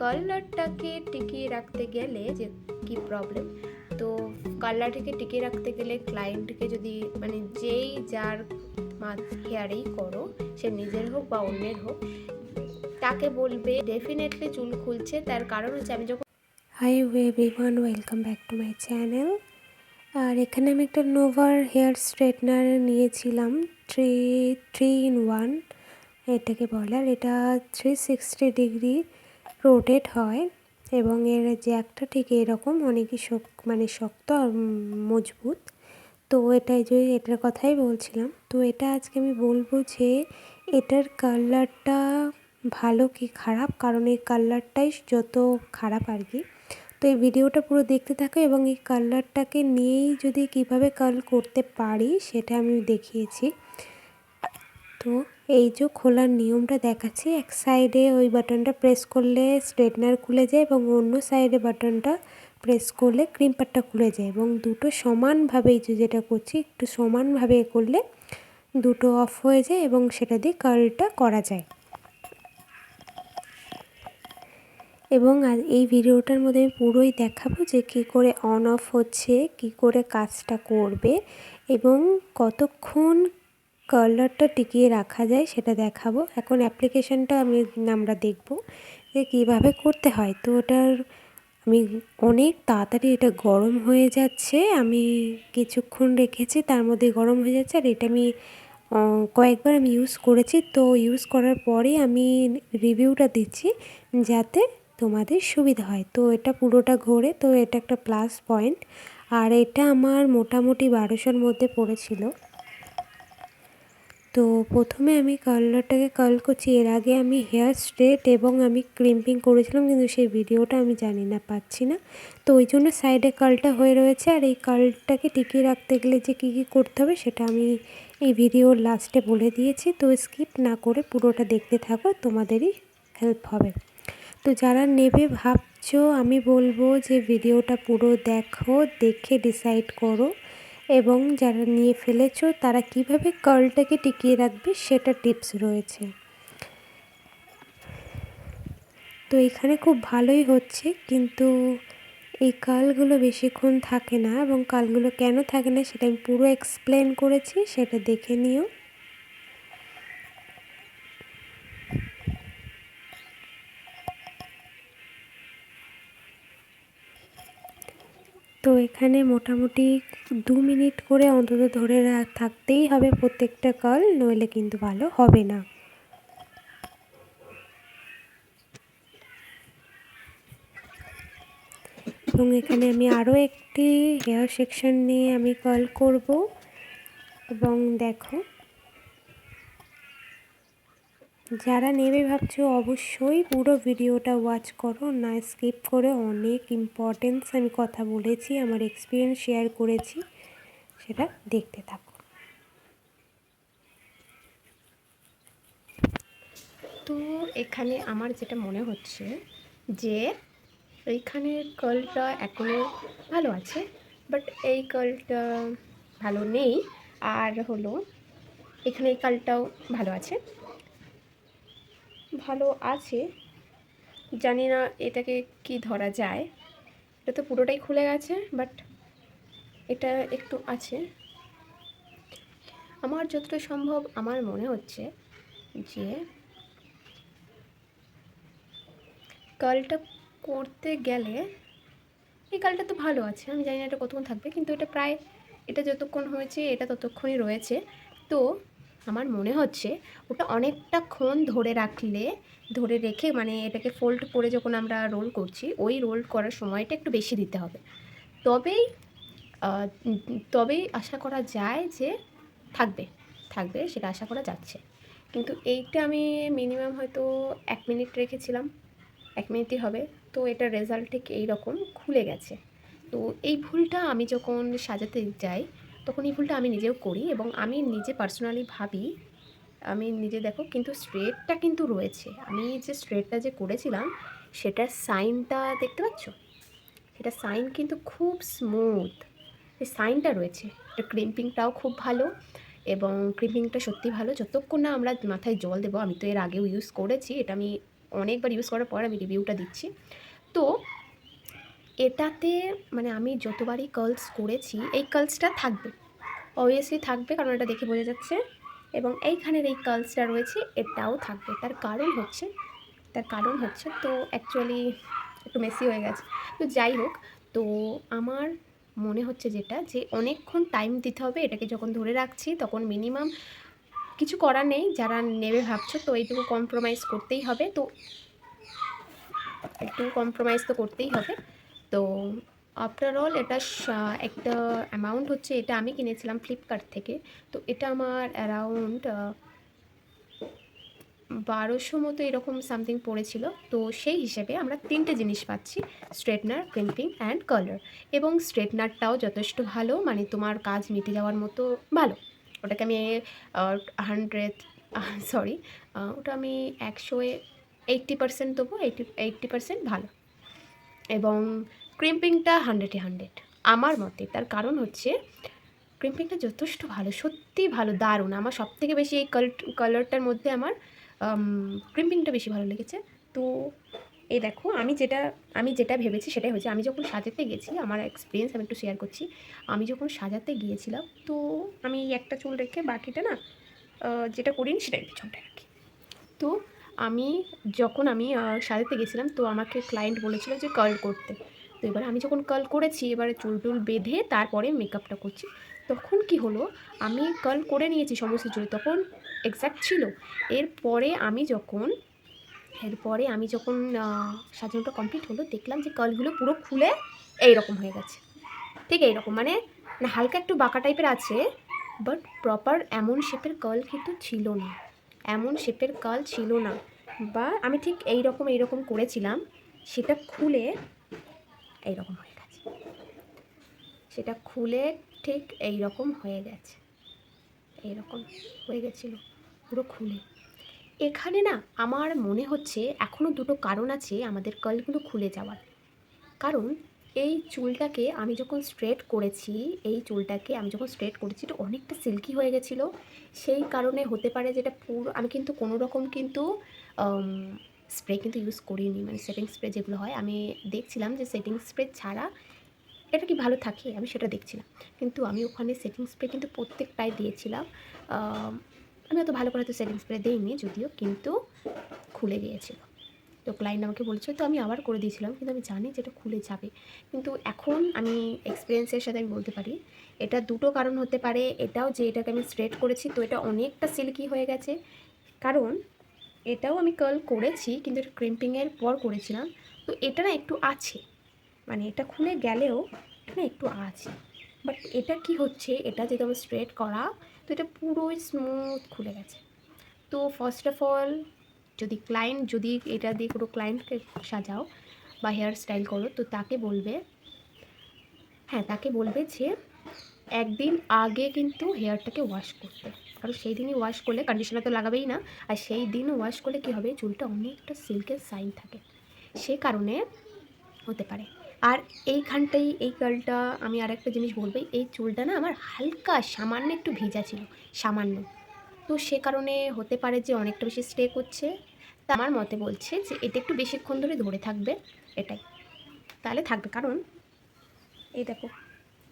কালারটাকে টিকিয়ে রাখতে গেলে যে কি প্রবলেম, তো কালারটাকে টিকিয়ে রাখতে গেলে ক্লায়েন্টকে যদি মানে যেই যার হেয়ারেই করো, সে নিজের হোক বা অন্যের হোক, তাকে বলবে ডেফিনেটলি চুল খুলছে। তার কারণ হচ্ছে আমি যখন hi everyone, welcome back to my channel. আর এখানে আমি একটা নোভার হেয়ার স্ট্রেটনার নিয়েছিলাম, থ্রি ইন ওয়ান এটাকে বলে। আর এটা 360 ডিগ্রি রোটেট হয় এবং এর জ্যাকটা ঠিক এরকম অনেকই শক্ত আর মজবুত। তো এটার কথাই বলছিলাম। তো এটা আজকে আমি বলবো যে এটার কালারটা ভালো কি খারাপ, কারণ এই কালারটাই যত খারাপ আর কি। তো এই ভিডিওটা পুরো দেখতে থাকো এবং এই কালারটাকে নিয়েই যদি কিভাবে কার্ল করতে পারি সেটা আমি দেখিয়েছি। তো এই যে খোলার নিয়মটা দেখাচ্ছি, এক সাইডে ওই বাটনটা প্রেস করলে স্ট্রেটনার খুলে যায় এবং অন্য সাইডে বাটনটা প্রেস করলে ক্রিম্পারটা খুলে যায়, এবং দুটো সমানভাবে যেটা করছি একটু সমানভাবে করলে দুটো অফ হয়ে যায় এবং সেটা দিয়ে কার্লটা করা যায়। এবং আর এই ভিডিওটার মধ্যে আমি পুরোই দেখাবো যে কী করে অন অফ হচ্ছে, কী করে কাজটা করবে এবং কতক্ষণ কালারটা টিকিয়ে রাখা যায় সেটা দেখাবো। এখন অ্যাপ্লিকেশানটা আমরা দেখব যে কীভাবে করতে হয়। তো আমি অনেক তাড়াতাড়ি এটা গরম হয়ে যাচ্ছে, আমি কিছুক্ষণ রেখেছি তার মধ্যে গরম হয়ে যাচ্ছে। আর এটা আমি কয়েকবার আমি ইউজ করেছি, তো ইউজ করার পরে আমি রিভিউটা দিচ্ছি যাতে তোমাদের সুবিধা হয়। তো এটা পুরোটা ঘোরে, তো এটা একটা প্লাস পয়েন্ট। আর এটা আমার মোটামুটি 1200-র মধ্যে পড়েছিল। তো প্রথমে আমি কার্লারটাকে কার্ল করছি। এর আগে আমি হেয়ার স্ট্রেট এবং আমি ক্রিম্পিং করেছিলাম, কিন্তু সেই ভিডিওটা আমি জানি না, পাচ্ছি না। তো ওই জন্য সাইডে কার্লটা হয়ে রয়েছে। আর এই কার্লটাকে টিকিয়ে রাখতে গেলে যে কী কী করতে হবে সেটা আমি এই ভিডিওর লাস্টে বলে দিয়েছি। তো স্কিপ না করে পুরোটা দেখতে থাকো, তোমাদেরই হেল্প হবে। তো যারা নেবে ভাবছো, আমি বলবো যে ভিডিওটা পুরো দেখো, দেখে ডিসাইড করো। এবং যারা নিয়ে ফেলেছো তারা কিভাবে কার্লটাকে টিকিয়ে রাখবে সেটা টিপস রয়েছে। তো এখানে খুব ভালোই হচ্ছে, কিন্তু এই কার্লগুলো বেশিক্ষণ থাকে না, এবং কার্লগুলো কেন থাকে না সেটা আমি পুরো এক্সপ্লেন করেছি, সেটা দেখে নিও। তো এখানে মোটামুটি 2 মিনিট করে অন্তত ধরে থাকতেই হবে প্রত্যেকটা কার্ল, নইলে কিন্তু ভালো হবে না। এবং এখানে আমি আরও একটি হেয়ার সেকশন নিয়ে আমি কার্ল করব। এবং দেখো, যারা নেবে ভাবছো অবশ্যই পুরো ভিডিওটা ওয়াচ করো, না স্কিপ করে। অনেক ইম্পর্টেন্স আমি কথা বলেছি, আমার এক্সপিরিয়েন্স শেয়ার করেছি, সেটা দেখতে থাকো। তো এখানে আমার যেটা মনে হচ্ছে যে এইখানে কার্লটা এখনও ভালো আছে, বাট এই কার্লটা ভালো নেই। আর হলো এখানে এই কার্লটাও ভালো আছে, জানি না এটাকে কি ধরা যায়। এটা তো পুরোটাই খুলে গেছে, বাট এটা একটু আছে। আমার যতটা সম্ভব আমার মনে হচ্ছে যে কার্লটা করতে গেলে এই কার্লটা তো ভালো আছে, আমি জানি না এটা কতক্ষণ থাকবে, কিন্তু এটা যতক্ষণ হয়েছে এটা ততক্ষণই রয়েছে। তো আমার মনে হচ্ছে ওটা অনেকটাক্ষণ ধরে রেখে মানে এটাকে ফোল্ড করে যখন আমরা রোল করছি, ওই রোল করার সময়টা একটু বেশি দিতে হবে। তবেই তবেই আশা করা যায় যে থাকবে সেটা আশা করা যাচ্ছে। কিন্তু এইটা আমি মিনিমাম হয়তো 1 মিনিট রেখেছিলাম, 1 মিনিটই হবে। তো এটার রেজাল্ট ঠিক এইরকম খুলে গেছে। তো এই ভুলটা আমি যখন সাজাতে যাই তখন এই ভুলটা আমি নিজেও করি, এবং আমি নিজে পার্সোনালি ভাবি, আমি নিজে দেখো কিন্তু স্ট্রেটটা কিন্তু রয়েছে। আমি যে স্ট্রেটটা যে করেছিলাম সেটার সাইনটা দেখতে পাচ্ছ, সেটা সাইন কিন্তু খুব স্মুথ, এই সাইনটা রয়েছে। এটা ক্রিম্পিংটাও খুব ভালো, এবং ক্রিম্পিংটা সত্যি ভালো যতক্ষণ না আমরা মাথায় জল দেবো। আমি তো এর আগেও ইউজ করেছি, এটা আমি অনেকবার ইউজ করার পর আমি রিভিউটা দিচ্ছি। তো এটাতে মানে আমি যতবারই কার্লস করেছি এই কার্লসটা থাকবে, অবভিয়াসলি থাকবে, কারণ এটা দেখে বোঝা যাচ্ছে। এবং এইখানের এই কার্লসটা রয়েছে এটাও থাকবে। তার কারণ হচ্ছে তো অ্যাকচুয়ালি একটু মেসি হয়ে গেছে। তো যাই হোক, তো আমার মনে হচ্ছে যেটা যে অনেকক্ষণ টাইম দিতে হবে এটাকে। যখন ধরে রাখছি তখন মিনিমাম কিছু করার নেই, যারা নেবে ভাবছো তো এইটুকু কম্প্রোমাইজ করতেই হবে। তো একটু কম্প্রোমাইজ তো করতেই হবে। তো আফটার অল এটা একটা অ্যামাউন্ট হচ্ছে, এটা আমি কিনেছিলাম ফ্লিপকার্ট থেকে। তো এটা আমার অ্যারাউন্ড 1200 মতো এরকম সামথিং পড়েছিল। তো সেই হিসেবে আমরা 3টে জিনিস পাচ্ছি, স্ট্রেটনার, ক্রিম্পিং অ্যান্ড কালার। এবং স্ট্রেটনারটাও যথেষ্ট ভালো, মানে তোমার কাজ মিটে যাওয়ার মতো ভালো। ওটাকে আমি 100 সরি ওটা আমি 100-এ 80% দেবো, 80% ভালো। এবং ক্রিম্পিংটা 100-এ 100 আমার মতে। তার কারণ হচ্ছে ক্রিম্পিংটা যথেষ্ট ভালো, সত্যিই ভালো, দারুণ। আমার সবথেকে বেশি এই কালারটার মধ্যে আমার ক্রিম্পিংটা বেশি ভালো লেগেছে। তো এই দেখো, আমি যেটা ভেবেছি সেটাই হয়েছে। আমি যখন সাজাতে গেছি, আমার এক্সপিরিয়েন্স আমি একটু শেয়ার করছি। আমি যখন সাজাতে গিয়েছিলাম তো আমি একটা চুল রেখে বাকিটা না যেটা করিনি সেটাই পিছনটায় রাখি। তো যখন আমি সাজাতে গেছিলাম তো আমাকে ক্লায়েন্ট বলেছিল যে কার্ল করতে। তো এবার আমি যখন কার্ল করেছি, এবারে চুল টুল বেঁধে তারপরে মেকআপটা করছি। তখন কি হলো, আমি কার্ল করে নিয়েছি সমস্ত চুল, তখন এক্স্যাক্ট ছিল। এরপরে আমি যখন সাজানোটা কমপ্লিট হলো, দেখলাম যে কার্লগুলো পুরো খুলে এইরকম হয়ে গেছে। ঠিক এইরকম, মানে না হালকা একটু বাঁকা টাইপের আছে, বাট প্রপার এমন শেপের কার্ল কিন্তু ছিল না, এমন শেপের কার্ল ছিল না। বা আমি ঠিক এইরকম করেছিলাম, সেটা খুলে এইরকম হয়ে গেছে, সেটা খুলে ঠিক এইরকম হয়ে গেছে, এইরকম হয়ে গেছিলো পুরো খুলে। এখানে না আমার মনে হচ্ছে এখনও দুটো কারণ আছে আমাদের কার্লগুলো খুলে যাওয়ার। কারণ এই চুলটাকে আমি যখন স্ট্রেট করেছি, এটা অনেকটা সিল্কি হয়ে গেছিলো। সেই কারণে হতে পারে যেটা পুরো, আমি কিন্তু কোনো রকম কিন্তু স্প্রে কিন্তু ইউজ করিনি, মানে সেটিং স্প্রে যেগুলো হয়, আমি দেখছিলাম যে সেটিং স্প্রে ছাড়া এটা কি ভালো থাকে, আমি সেটা দেখছিলাম। কিন্তু আমি ওখানে সেটিং স্প্রে কিন্তু প্রত্যেকটাই দিয়েছিলাম। আমি অত ভালো করে তো সেটিং স্প্রে দিইনি যদিও, কিন্তু খুলে গিয়েছিল। তো ক্লায়েন্ট আমাকে বলেছিল, তো আমি আবার করে দিয়েছিলাম, কিন্তু আমি জানি যে এটা খুলে যাবে। কিন্তু এখন আমি এক্সপিরিয়েন্সের সাথে আমি বলতে পারি এটা দুটো কারণ হতে পারে। এটাও যে এটাকে আমি স্ট্রেট করেছি তো এটা অনেকটা সিল্কি হয়ে গেছে, কারণ এটাও আমি কার্ল করেছি কিন্তু এটা ক্রিম্পিংয়ের পর করেছিলাম। তো এটা না একটু আছে, মানে এটা খুলে গেলেও এটা না একটু আছে। বাট এটা কি হচ্ছে, এটা যেহেতু আমার স্ট্রেট করা, তো এটা পুরোই স্মুথ খুলে গেছে। তো ফার্স্ট অফ অল, যদি এটা দিয়ে কোনো ক্লায়েন্টকে সাজাও বা হেয়ার স্টাইল করো, তো তাকে বলবে যে একদিন আগে কিন্তু হেয়ারটাকে ওয়াশ করতে। কারণ সেই দিনই ওয়াশ করলে, কন্ডিশনার তো লাগাবেই না, আর সেই দিন ওয়াশ করলে কী হবে, চুলটা অনেকটা সিল্কের সাইন থাকে, সে কারণে হতে পারে। আর এইখানটাই এই কার্লটা আমি আরেকটা জিনিস বলবো, এই চুলটা না আমার হালকা সামান্য একটু ভিজা ছিল, সামান্য। তো সে কারণে হতে পারে যে অনেকটা বেশি স্টে করছে। তা আমার মতে বলছে যে এটা একটু বেশিক্ষণ ধরে থাকবে, এটাই তাহলে থাকবে। কারণ এই দেখো,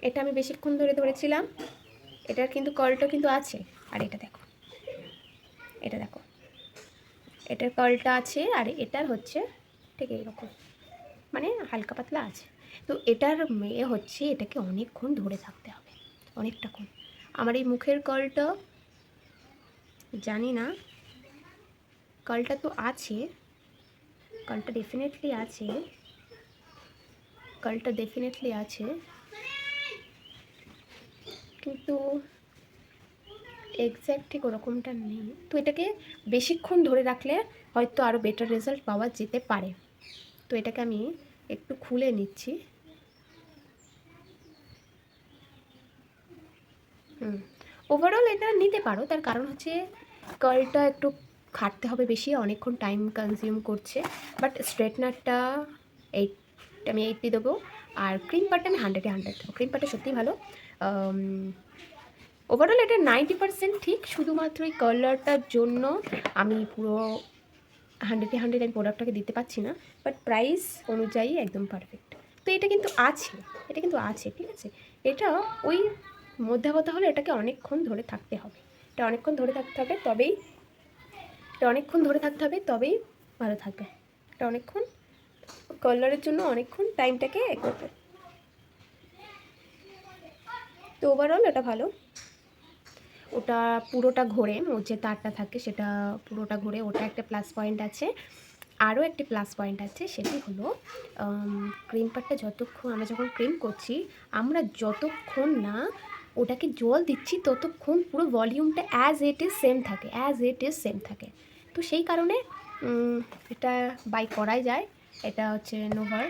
এটা আমি বেশিক্ষণ ধরেছিলাম, এটার কিন্তু কার্লটা কিন্তু আছে। আর এটা দেখো, এটার কার্লটা আছে, আর এটার হচ্ছে ঠিক এইরকম, মানে হালকা পাতলা আছে। তো এটার মেয়ে হচ্ছে এটাকে অনেকক্ষণ ধরে থাকতে হবে, অনেকটাক্ষণ। আমার এই মুখের কার্লটা জানি না, কার্লটা তো আছে, কার্লটা ডেফিনেটলি আছে, কিন্তু এক্স্যাক্ট ঠিক ওরকমটা নেই। তো এটাকে বেশিক্ষণ ধরে রাখলে হয়তো আরও বেটার রেজাল্ট পাওয়া যেতে পারে। তো এটাকে আমি একটু খুলে নিচ্ছি। ওভারঅল এটা নিতে পারো, তার কারণ হচ্ছে কার্লটা একটু খাটতে হবে বেশি, অনেকক্ষণ টাইম কনজিউম করছে। বাট স্ট্রেটনারটা আমি 80 দেবো, আর ক্রিম পারটা আমি 100-এ 100 দেবো। ক্রিম পারটা সত্যিই ভালো। ওভারঅল এটা 90% ঠিক, শুধুমাত্র এই কালারটার জন্য আমি পুরো 100-এ 100 আমি প্রোডাক্টটাকে দিতে পারছি না, বাট প্রাইস অনুযায়ী একদম পারফেক্ট। তো এটা কিন্তু আছে, ঠিক আছে। এটা ওই মধ্যবর্তী হলে এটাকে অনেকক্ষণ ধরে থাকতে হবে, এটা অনেকক্ষণ ধরে থাকতে হবে তবেই ভালো থাকবে। এটা অনেকক্ষণ কালারের জন্য অনেকক্ষণ টাইমটাকে করবে। তো ওভারঅল এটা ভালো। ওটা পুরোটা ঘোরে, ওর যে তারটা থাকে সেটা পুরোটা ঘোরে, ওটা একটা প্লাস পয়েন্ট আছে। আরও একটি প্লাস পয়েন্ট আছে, সেটি হলো ক্রিম পাডটা আমরা যখন ক্রিম করছি, আমরা যতক্ষণ না ওটাকে জল দিচ্ছি ততক্ষণ পুরো ভলিউমটা অ্যাজ ইট ইজ সেম থাকে। তো সেই কারণে এটা বাই করাই যায়। এটা হচ্ছে নোভার।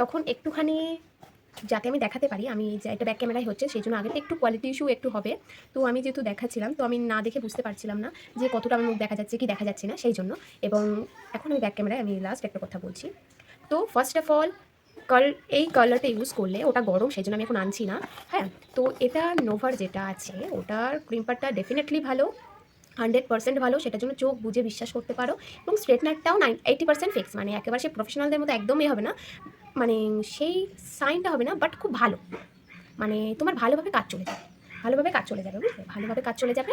তখন একটুখানি যাতে আমি দেখাতে পারি আমি যে এটা ব্যাক ক্যামেরায় হচ্ছে, সেই জন্য আগে তো একটু কোয়ালিটি ইস্যু একটু হবে। তো আমি যেহেতু দেখাচ্ছিলাম, তো আমি না দেখে বুঝতে পারছিলাম না যে কতটা আমার মুখ দেখা যাচ্ছে কি দেখা যাচ্ছে না, সেই জন্য। এবং এখন আমি ব্যাক ক্যামেরায় আমি লাস্ট একটা কথা বলছি। তো ফার্স্ট অফ অল এই কালারটা ইউজ করলে, ওটা গরম সেই জন্য আমি এখন আনছি না, হ্যাঁ। তো এটা নোভার যেটা আছে ওটার ক্রিম পাডটা ডেফিনেটলি ভালো, 100% ভালো, সেটার জন্য চোখ বুঝে বিশ্বাস করতে পারো। এবং স্ট্রেটনারটাও 80% ফিক্স, মানে একেবারে সে প্রফেশনালদের মতো একদমই হবে না, মানে সেই সাইনটা হবে না, বাট খুব ভালো, মানে তোমার ভালোভাবে কাজ চলে যাবে, বুঝলে, ভালোভাবে কাজ চলে যাবে।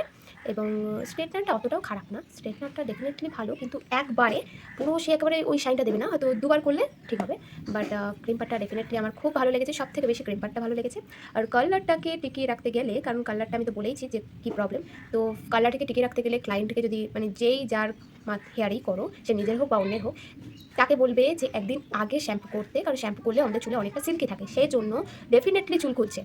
এবং স্ট্রেটনারটা অতটাও খারাপ না, স্ট্রেটনারটা ডেফিনেটলি ভালো, কিন্তু একবারে পুরো সে একেবারে ওই শাইনটা দেবে না, হয়তো দুবার করলে ঠিক হবে। বাট ক্রিম পাডটা ডেফিনেটলি আমার খুব ভালো লেগেছে, সব থেকে বেশি ক্রিম পাডটা ভালো লেগেছে। আর কালারটাকে টিকিয়ে রাখতে গেলে, কারণ কালারটা আমি তো বলেইছি যে কী প্রবলেম, তো কালারটাকে টিকিয়ে রাখতে গেলে ক্লায়েন্টকে যদি, মানে যেই যার হেয়ারই করো, সে নিজের হোক বা অন্যের হোক, তাকে বলবে যে একদিন আগে শ্যাম্পু করতে, কারণ শ্যাম্পু করলে আমাদের চুলে অনেকটা সিল্কি থাকে, সেই জন্য ডেফিনেটলি চুল খুলছে।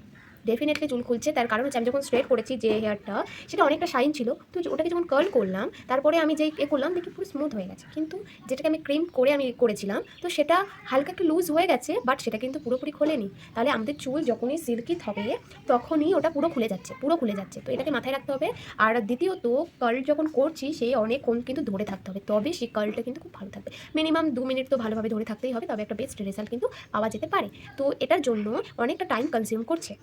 তার কারণ হচ্ছে আমি যখন স্ট্রেট করেছি যে হেয়ারটা, সেটা অনেকটা শাইন ছিল, তো ওটাকে যখন কার্ল করলাম, তারপরে আমি যেই করলাম দেখি পুরো স্মুথ হয়ে গেছে। কিন্তু যেটাকে আমি ক্রিম করে আমি করেছিলাম, তো সেটা হালকা একটু লুজ হয়ে গেছে, বাট সেটা কিন্তু পুরোপুরি খোলেনি। তাহলে আমাদের চুল যখনই সিল্কি হবে তখনই ওটা পুরো খুলে যাচ্ছে। তো এটাকে মাথায় রাখতে হবে। আর দ্বিতীয়ত, কার্ল যখন করছি সেই অনেকক্ষণ কিন্তু ধরে থাকতে হবে, তবে সেই কার্লটা কিন্তু খুব ভালো থাকবে। মিনিমাম 2 মিনিট তো ভালোভাবে ধরে থাকতেই হবে, তবে একটা বেস্ট রেজাল্ট কিন্তু পাওয়া যেতে পারে। তো এটার জন্য অনেকটা টাইম কনজিউম করছে,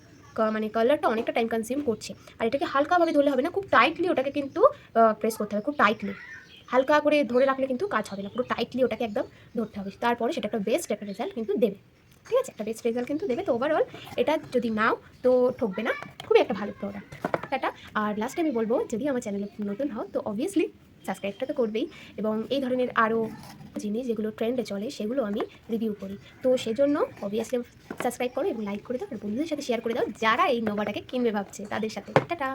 মানে কালারটা অনেকটা টাইম কনজিউম করছে। আর এটাকে হালকাভাবে ধরলে হবে না, খুব টাইটলি ওটাকে কিন্তু প্রেস করতে হবে, খুব টাইটলি। হালকা করে ধরে রাখলে কিন্তু কাজ হবে না, পুরো টাইটলি ওটাকে একদম ধরতে হবে, তারপরে সেটা একটা বেস্ট একটা রেজাল্ট কিন্তু দেবে। ঠিক আছে, একটা বেস্ট রেজাল্ট কিন্তু দেবে। তো ওভারঅল এটা যদি নাও তো ঠকবে না, খুবই একটা ভালো প্রোডাক্ট এটা। আর লাস্টে আমি বলবো, যদি আমার চ্যানেলে নতুন হও তো অবভিয়াসলি সাবস্ক্রাইবটা তো করবেই, এবং এই ধরনের আরও জিনিস যেগুলো ট্রেন্ডে চলে সেগুলো আমি রিভিউ করি। তো সেজন্য অবভিয়াসলি সাবস্ক্রাইব করো এবং লাইক করে দাও, আর বন্ধুদের সাথে শেয়ার করে দাও যারা এই নোভাটাকে কিনবে ভাবছে তাদের সাথে। টাটা।